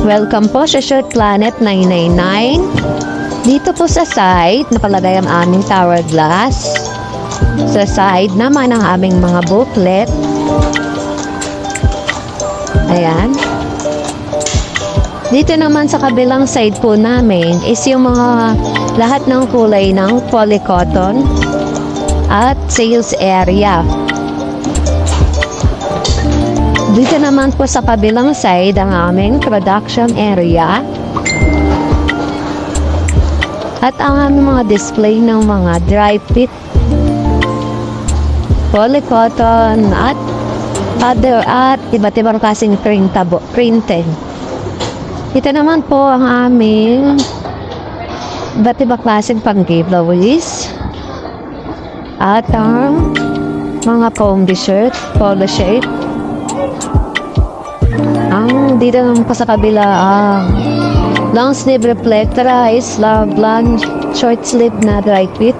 Welcome po sa Short Planet 999. Dito po sa side, nakalagay ang aming tower glass. Sa side naman ang aming mga booklet. Ayan. Dito naman sa kabilang side po namin is yung mga lahat ng kulay ng polycotton at sales area. Dito naman po sa kabilang side ang aming production area. At ang aming mga display ng mga dry fit, polycotton at other at iba't ibang klaseng printing. Ito naman po ang aming iba't ibang klaseng pang-giveaways at ang mga combi shirt, polo shirt. Ang dito naman po sa kabila long sleeve reflector is long short sleeve na dry fit.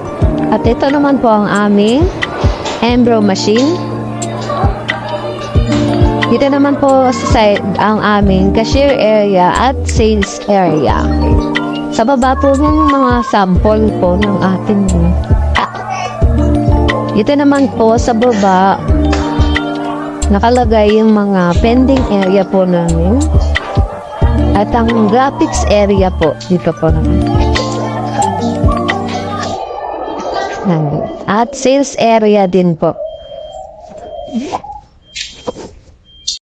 At ito naman po ang aming embrow machine. Dito naman po sa side ang aming cashier area at sales area. Sa baba po ng mga sample po ng ating dito naman po sa baba nakalagay yung mga pending area po namin. At ang graphics area po, dito po naman. At sales area din po.